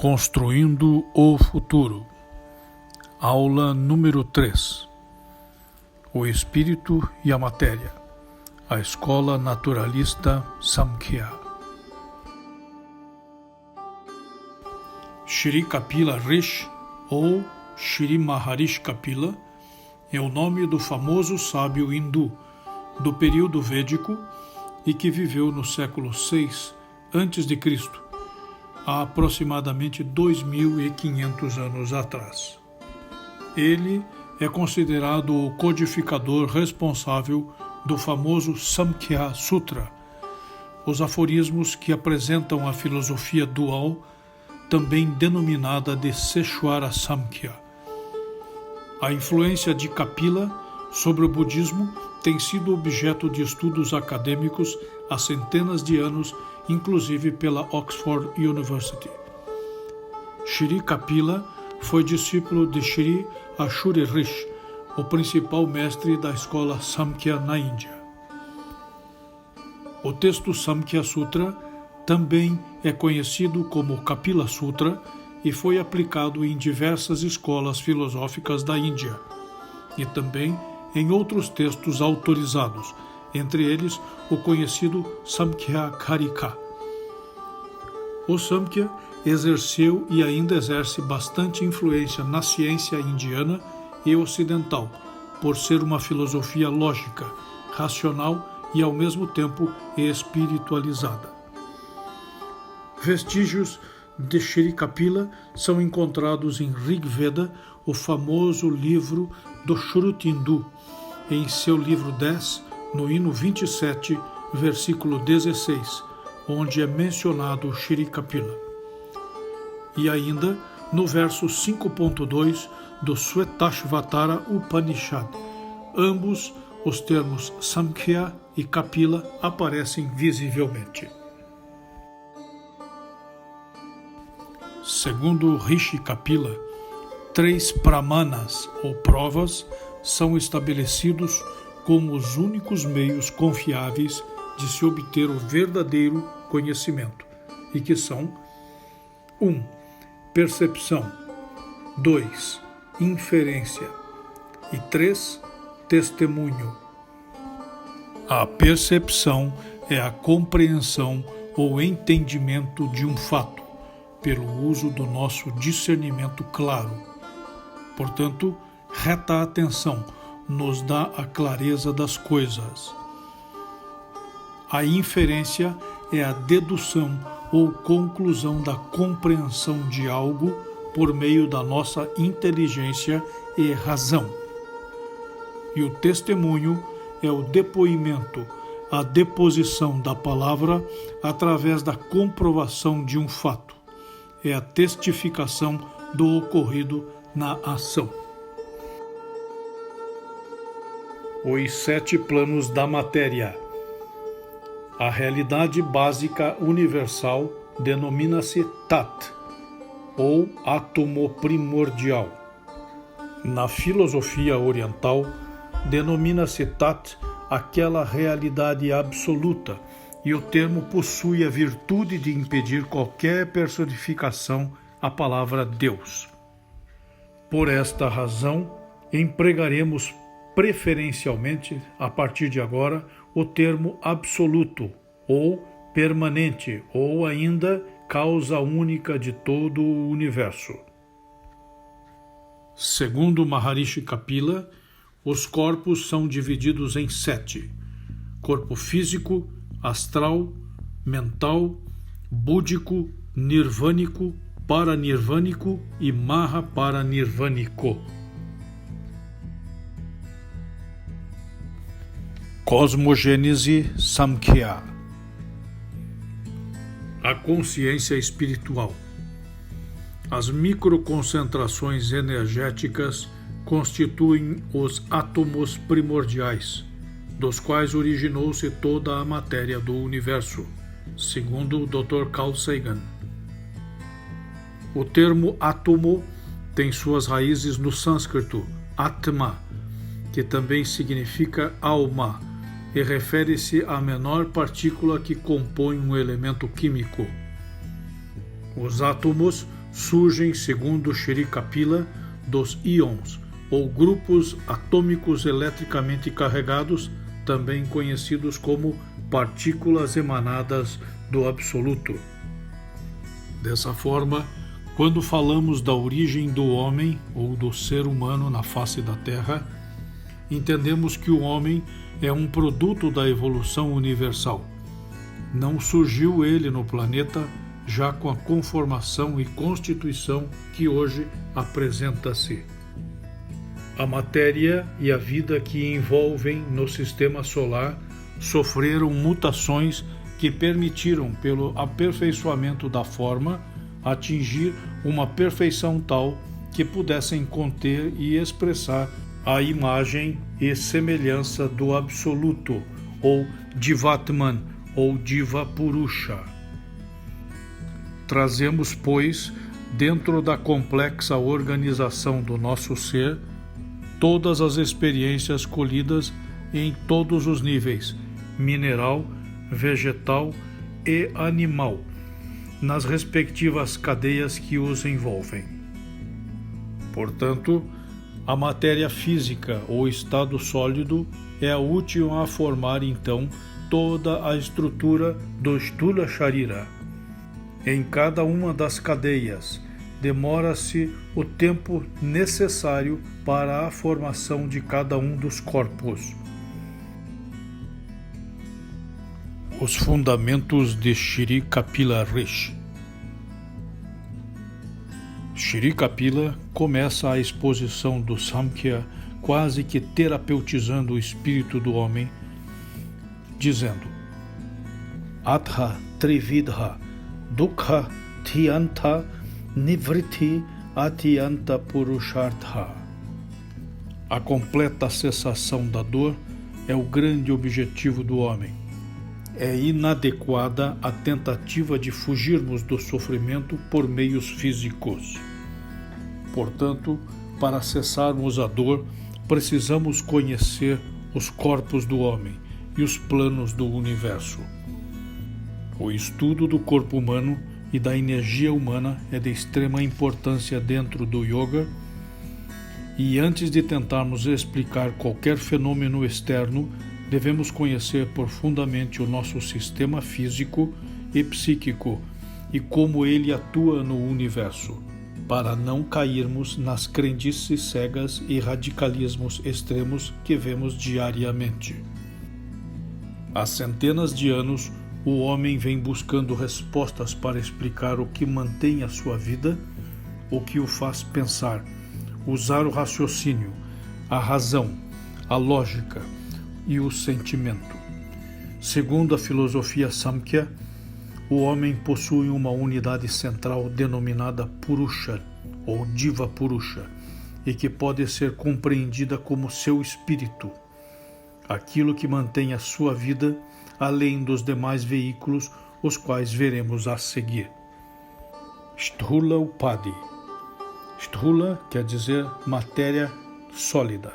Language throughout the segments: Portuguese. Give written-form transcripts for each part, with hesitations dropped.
Construindo o Futuro. Aula número 3. O Espírito e a Matéria. A Escola Naturalista Samkhya. Shri Kapila Rishi, ou Shri Maharishi Kapila, é o nome do famoso sábio hindu do período védico e que viveu no século VI a.C., há aproximadamente 2.500 anos atrás. Ele é considerado o codificador responsável do famoso Samkhya Sutra, os aforismos que apresentam a filosofia dual, também denominada de Seshwara Samkhya. A influência de Kapila sobre o budismo tem sido objeto de estudos acadêmicos há centenas de anos, inclusive pela Oxford University. Shri Kapila foi discípulo de Shri Ashuri Rishi, o principal mestre da escola Samkhya na Índia. O texto Samkhya Sutra também é conhecido como Kapila Sutra e foi aplicado em diversas escolas filosóficas da Índia e também em outros textos autorizados, entre eles o conhecido Samkhya Karika. O Samkhya exerceu e ainda exerce bastante influência na ciência indiana e ocidental, por ser uma filosofia lógica, racional e ao mesmo tempo espiritualizada. Vestígios de Shri Kapila são encontrados em Rig Veda, o famoso livro do Shruti hindu, em seu livro 10, no hino 27, versículo 16, onde é mencionado Shri Kapila. E ainda no verso 5.2 do Svetashvatara Upanishad. Ambos os termos Samkhya e Kapila aparecem visivelmente. Segundo Rishi Kapila, 3 pramanas ou provas são estabelecidos como os únicos meios confiáveis de se obter o verdadeiro conhecimento, e que são 1. Percepção, 2. Inferência e 3. Testemunho. A percepção é a compreensão ou entendimento de um fato, pelo uso do nosso discernimento claro. Portanto, reta atenção nos dá a clareza das coisas. A inferência é a dedução ou conclusão da compreensão de algo por meio da nossa inteligência e razão. E o testemunho é o depoimento, a deposição da palavra através da comprovação de um fato. É a testificação do ocorrido na ação. Os 7 planos da matéria. A realidade básica universal denomina-se Tat, ou átomo primordial. Na filosofia oriental, denomina-se Tat aquela realidade absoluta, e o termo possui a virtude de impedir qualquer personificação à palavra Deus. Por esta razão, empregaremos preferencialmente, a partir de agora, o termo absoluto, ou permanente, ou ainda causa única de todo o universo. Segundo Maharishi Kapila, os corpos são divididos em 7: corpo físico, astral, mental, búdico, nirvânico, paranirvânico e mahaparanirvânico. Cosmogênese Samkhya. A consciência espiritual. As microconcentrações energéticas constituem os átomos primordiais, dos quais originou-se toda a matéria do universo, segundo o Dr. Carl Sagan. O termo átomo tem suas raízes no sânscrito Atma, que também significa alma, e refere-se à menor partícula que compõe um elemento químico. Os átomos surgem, segundo Shri Kapila, dos íons, ou grupos atômicos eletricamente carregados, também conhecidos como partículas emanadas do Absoluto. Dessa forma, quando falamos da origem do homem ou do ser humano na face da Terra, entendemos que o homem é um produto da evolução universal. Não surgiu ele no planeta já com a conformação e constituição que hoje apresenta-se. A matéria e a vida que envolvem no sistema solar sofreram mutações que permitiram, pelo aperfeiçoamento da forma, atingir uma perfeição tal que pudessem conter e expressar a imagem e semelhança do Absoluto, ou Divatman, ou Diva Purusha. Trazemos, pois, dentro da complexa organização do nosso ser, todas as experiências colhidas em todos os níveis, mineral, vegetal e animal, nas respectivas cadeias que os envolvem. Portanto, a matéria física ou estado sólido é útil a formar então toda a estrutura do Sthula Sharira. Em cada uma das cadeias demora-se o tempo necessário para a formação de cada um dos corpos. Os fundamentos de Shri Kapila Rishi. Shri Kapila começa a exposição do Samkhya quase que terapeutizando o espírito do homem, dizendo: Atha Trividha Dukha Tyanta Nivritti Atyanta Purushartha. A completa cessação da dor é o grande objetivo do homem. É inadequada a tentativa de fugirmos do sofrimento por meios físicos. Portanto, para cessarmos a dor, precisamos conhecer os corpos do homem e os planos do universo. O estudo do corpo humano e da energia humana é de extrema importância dentro do yoga, e antes de tentarmos explicar qualquer fenômeno externo, devemos conhecer profundamente o nosso sistema físico e psíquico e como ele atua no universo, para não cairmos nas crendices cegas e radicalismos extremos que vemos diariamente. Há centenas de anos, o homem vem buscando respostas para explicar o que mantém a sua vida, o que o faz pensar, usar o raciocínio, a razão, a lógica e o sentimento. Segundo a filosofia Samkhya, o homem possui uma unidade central denominada Purusha, ou Diva Purusha, e que pode ser compreendida como seu espírito, aquilo que mantém a sua vida além dos demais veículos, os quais veremos a seguir. Sthula Upadi. Sthula quer dizer matéria sólida,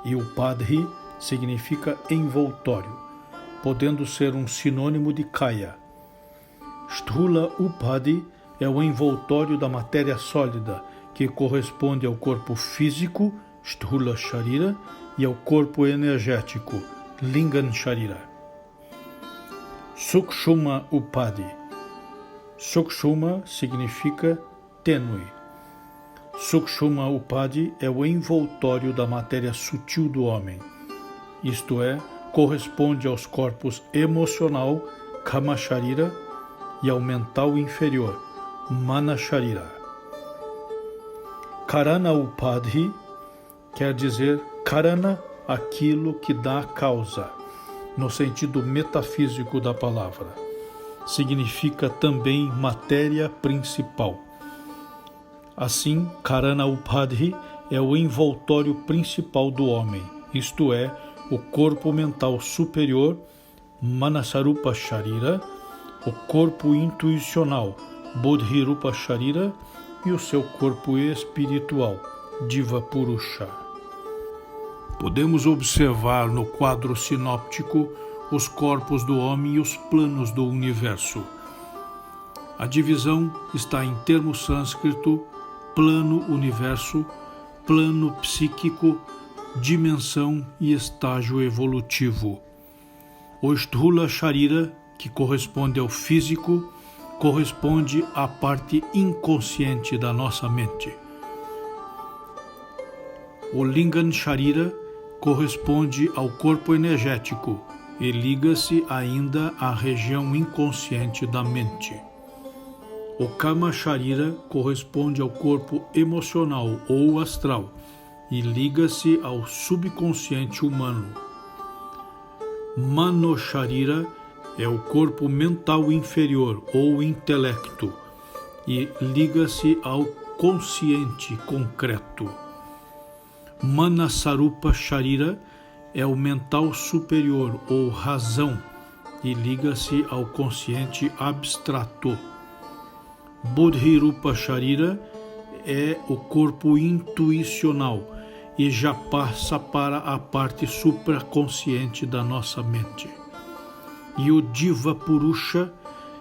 e Upadhi significa envoltório, podendo ser um sinônimo de Kaya. Sthula Upadi é o envoltório da matéria sólida, que corresponde ao corpo físico, Sthula Sharira, e ao corpo energético, Lingan Sharira. Sukshuma Upadi. Sukshuma significa tênue. Sukshuma Upadi é o envoltório da matéria sutil do homem, isto é, corresponde aos corpos emocional, Kama Sharira, e ao mental inferior, Mana Sharira. Karana Upadhi quer dizer Karana, aquilo que dá causa, no sentido metafísico da palavra. Significa também matéria principal. Assim, Karana Upadhi é o envoltório principal do homem, isto é, o corpo mental superior, Manasarupa Sharira, o corpo intuicional, Bodhirupa Sharira, e o seu corpo espiritual, Diva Purusha. Podemos observar no quadro sinóptico os corpos do homem e os planos do universo. A divisão está em termo sânscrito: plano universo, plano psíquico, dimensão e estágio evolutivo. O Sthula Sharira, que corresponde ao físico, corresponde à parte inconsciente da nossa mente. O Lingam Sharira corresponde ao corpo energético e liga-se ainda à região inconsciente da mente. O Kama Sharira corresponde ao corpo emocional ou astral e liga-se ao subconsciente humano. Mano Sharira é o corpo mental inferior ou intelecto e liga-se ao consciente concreto. Manasarupa Sharira é o mental superior ou razão e liga-se ao consciente abstrato. Bodhirupa Sharira é o corpo intuicional e já passa para a parte supraconsciente da nossa mente. E o Diva Purusha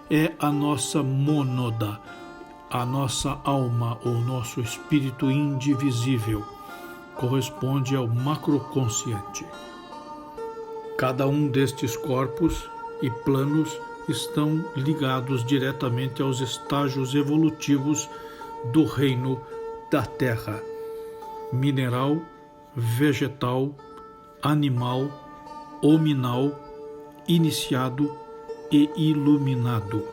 é a nossa mônada, a nossa alma ou nosso espírito indivisível, corresponde ao macroconsciente. Cada um destes corpos e planos estão ligados diretamente aos estágios evolutivos do reino da Terra: mineral, vegetal, animal, hominal, iniciado e iluminado.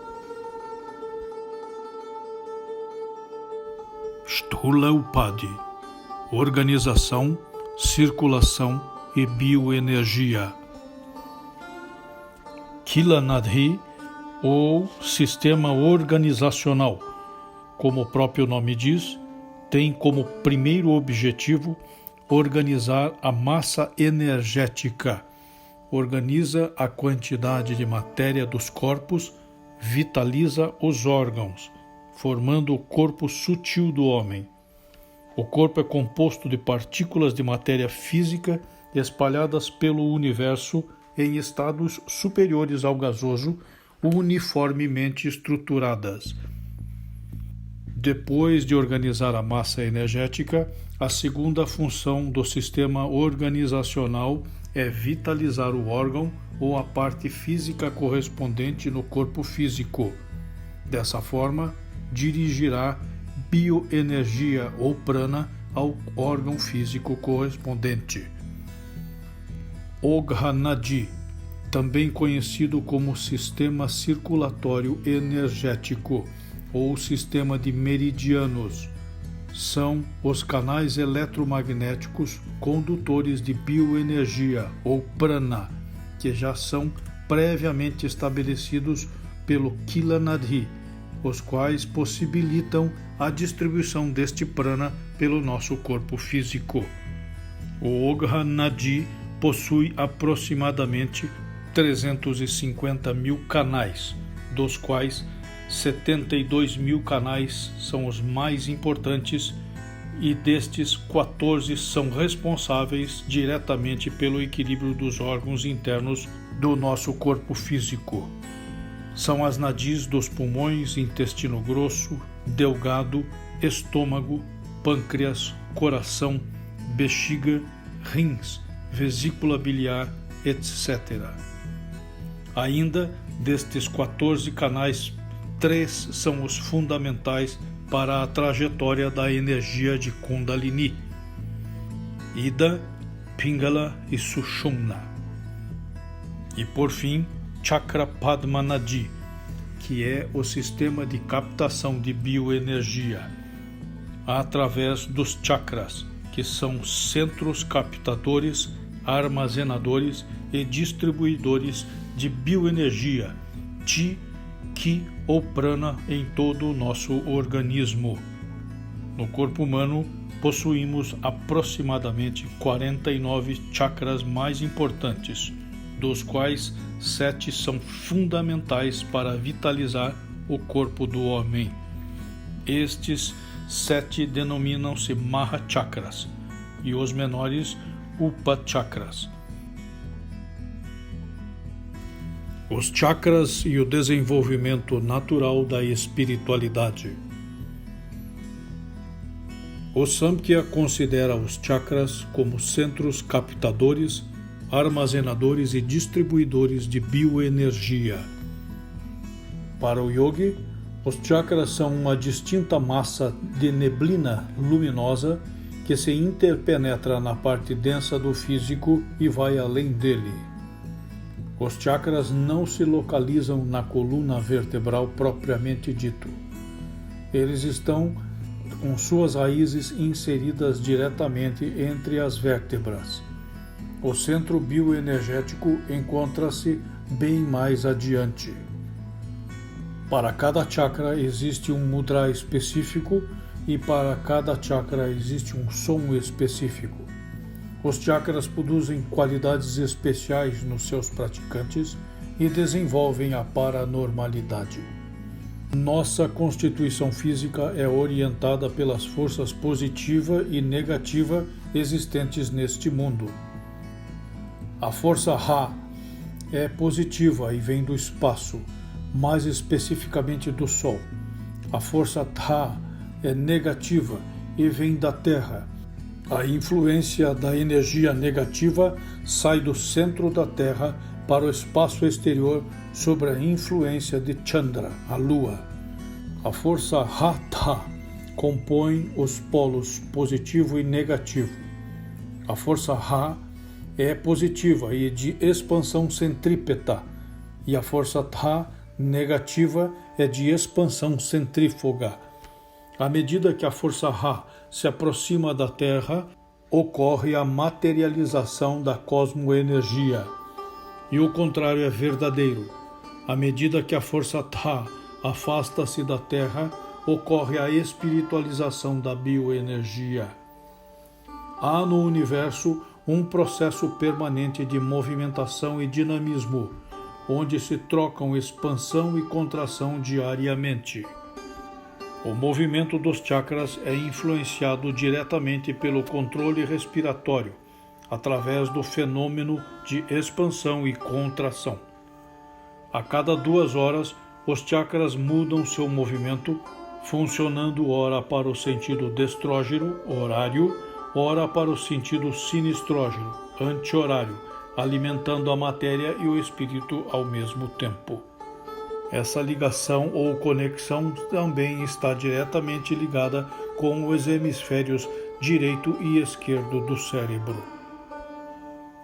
Sthula Upadi: organização, circulação e bioenergia. Kilanadhi, ou sistema organizacional, como o próprio nome diz, tem como primeiro objetivo organizar a massa energética, organiza a quantidade de matéria dos corpos, vitaliza os órgãos, formando o corpo sutil do homem. O corpo é composto de partículas de matéria física espalhadas pelo universo em estados superiores ao gasoso, uniformemente estruturadas. Depois de organizar a massa energética, a segunda função do sistema organizacional é vitalizar o órgão ou a parte física correspondente no corpo físico. Dessa forma, dirigirá bioenergia ou prana ao órgão físico correspondente. Oghanadi, também conhecido como sistema circulatório energético ou sistema de meridianos, são os canais eletromagnéticos condutores de bioenergia ou prana, que já são previamente estabelecidos pelo Kilanadhi, os quais possibilitam a distribuição deste prana pelo nosso corpo físico. O Oghanadi possui aproximadamente 350 mil canais, dos quais 72 mil canais são os mais importantes e destes 14 são responsáveis diretamente pelo equilíbrio dos órgãos internos do nosso corpo físico. São as nadis dos pulmões, intestino grosso, delgado, estômago, pâncreas, coração, bexiga, rins, vesícula biliar, etc. Ainda destes 14 canais, 3 são os fundamentais para a trajetória da energia de Kundalini: Ida, Pingala e Sushumna. E por fim, Chakra Padmanadi, que é o sistema de captação de bioenergia através dos chakras, que são centros captadores, armazenadores e distribuidores de bioenergia, Chi, Ki ou Prana em todo o nosso organismo. No corpo humano, possuímos aproximadamente 49 chakras mais importantes, dos quais 7 são fundamentais para vitalizar o corpo do homem. Estes 7 denominam-se Mahachakras e os menores Upachakras. Os chakras e o desenvolvimento natural da espiritualidade. O Samkhya considera os chakras como centros captadores, armazenadores e distribuidores de bioenergia. Para o yogi, os chakras são uma distinta massa de neblina luminosa que se interpenetra na parte densa do físico e vai além dele. Os chakras não se localizam na coluna vertebral propriamente dito. Eles estão com suas raízes inseridas diretamente entre as vértebras. O centro bioenergético encontra-se bem mais adiante. Para cada chakra existe um mudra específico e para cada chakra existe um som específico. Os chakras produzem qualidades especiais nos seus praticantes e desenvolvem a paranormalidade. Nossa constituição física é orientada pelas forças positiva e negativa existentes neste mundo. A força Ra é positiva e vem do espaço, mais especificamente do Sol. A força Tha é negativa e vem da Terra. A influência da energia negativa sai do centro da Terra para o espaço exterior sob a influência de Chandra, a Lua. A força Hatha compõe os polos positivo e negativo. A força Ra é positiva e de expansão centrípeta, e a força Tha negativa é de expansão centrífuga. À medida que a força Ra se aproxima da Terra, ocorre a materialização da cosmoenergia. E o contrário é verdadeiro. À medida que a força Tha afasta-se da Terra, ocorre a espiritualização da bioenergia. Há no universo um processo permanente de movimentação e dinamismo, onde se trocam expansão e contração diariamente. O movimento dos chakras é influenciado diretamente pelo controle respiratório, através do fenômeno de expansão e contração. A cada 2 horas, os chakras mudam seu movimento, funcionando ora para o sentido destrógeno, horário, ora para o sentido sinistrógeno, anti-horário, alimentando a matéria e o espírito ao mesmo tempo. Essa ligação ou conexão também está diretamente ligada com os hemisférios direito e esquerdo do cérebro.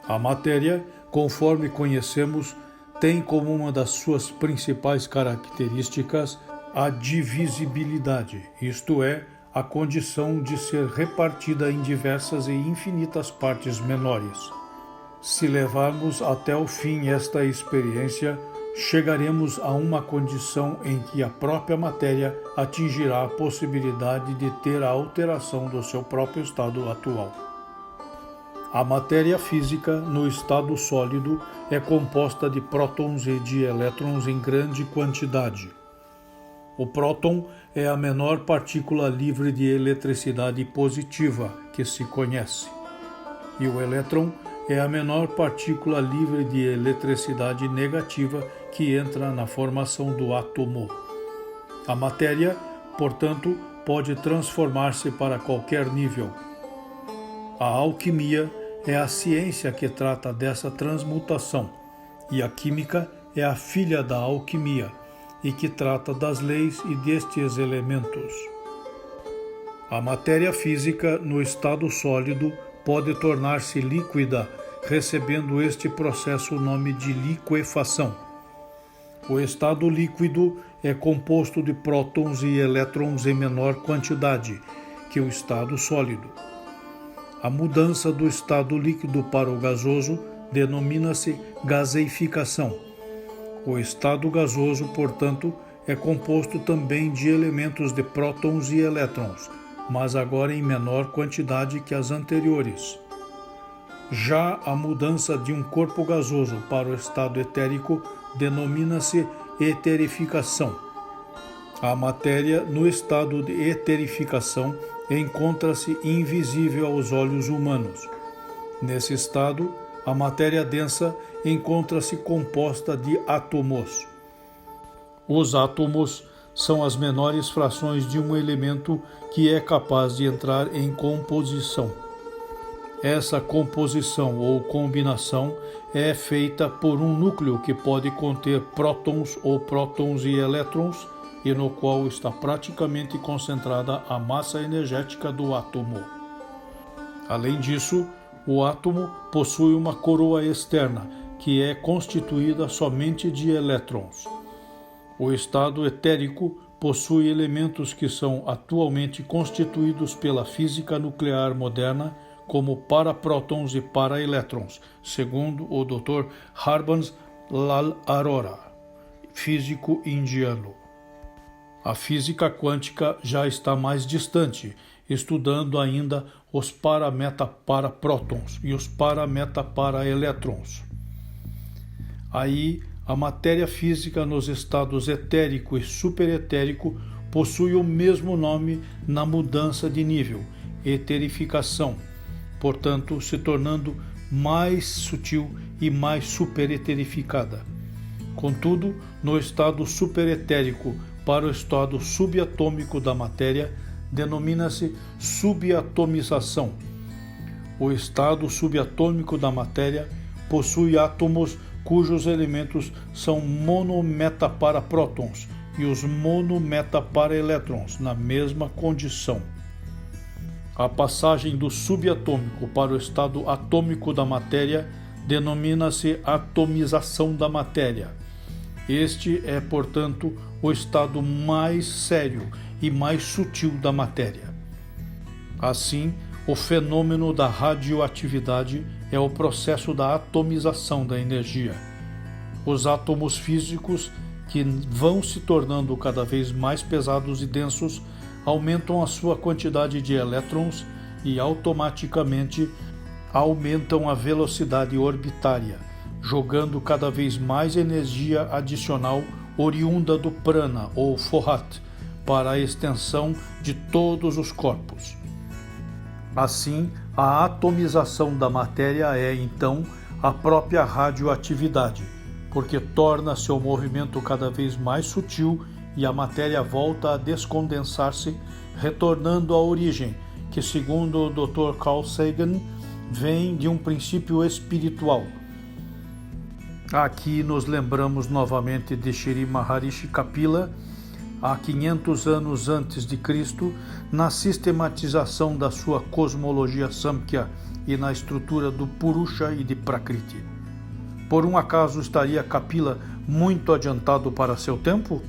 A matéria, conforme conhecemos, tem como uma das suas principais características a divisibilidade, isto é, a condição de ser repartida em diversas e infinitas partes menores. Se levarmos até o fim esta experiência, chegaremos a uma condição em que a própria matéria atingirá a possibilidade de ter a alteração do seu próprio estado atual. A matéria física, no estado sólido, é composta de prótons e de elétrons em grande quantidade. O próton é a menor partícula livre de eletricidade positiva que se conhece, e o elétron é a menor partícula livre de eletricidade negativa que entra na formação do átomo. A matéria, portanto, pode transformar-se para qualquer nível. A alquimia é a ciência que trata dessa transmutação, e a química é a filha da alquimia, e que trata das leis e destes elementos. A matéria física, no estado sólido, pode tornar-se líquida, recebendo este processo o nome de liquefação. O estado líquido é composto de prótons e elétrons em menor quantidade que o estado sólido. A mudança do estado líquido para o gasoso denomina-se gaseificação. O estado gasoso, portanto, é composto também de elementos de prótons e elétrons, mas agora em menor quantidade que as anteriores. Já a mudança de um corpo gasoso para o estado etérico denomina-se eterificação. A matéria, no estado de eterificação, encontra-se invisível aos olhos humanos. Nesse estado, A matéria densa encontra-se composta de átomos. Os átomos são as menores frações de um elemento que é capaz de entrar em composição. Essa composição ou combinação é feita por um núcleo que pode conter prótons ou prótons e elétrons e no qual está praticamente concentrada a massa energética do átomo. Além disso, o átomo possui uma coroa externa, que é constituída somente de elétrons. O estado etérico possui elementos que são atualmente constituídos pela física nuclear moderna como paraprótons e paraelétrons, segundo o Dr. Harbans Lal Arora, físico indiano. A física quântica já está mais distante, estudando ainda os parameta-paraprótons e os parameta-paraelétrons. Aí, a matéria física nos estados etérico e superetérico possui o mesmo nome na mudança de nível, eterificação, portanto, se tornando mais sutil e mais supereterificada. Contudo, no estado superetérico para o estado subatômico da matéria, denomina-se subatomização. O estado subatômico da matéria possui átomos cujos elementos são monometapáraprótons e os monometaparaelétrons na mesma condição. A passagem do subatômico para o estado atômico da matéria denomina-se atomização da matéria. Este é, portanto, o estado mais sério e mais sutil da matéria. Assim, o fenômeno da radioatividade é o processo da atomização da energia. Os átomos físicos, que vão se tornando cada vez mais pesados e densos, aumentam a sua quantidade de elétrons e automaticamente aumentam a velocidade orbitária, jogando cada vez mais energia adicional oriunda do prana ou fohat para a extensão de todos os corpos. Assim, a atomização da matéria é, então, a própria radioatividade, porque torna seu movimento cada vez mais sutil e a matéria volta a descondensar-se, retornando à origem, que, segundo o Dr. Carl Sagan, vem de um princípio espiritual. Aqui nos lembramos novamente de Shri Maharishi Kapila, há 500 anos antes de Cristo, na sistematização da sua cosmologia Samkhya e na estrutura do Purusha e de Prakriti. Por um acaso estaria Kapila muito adiantado para seu tempo?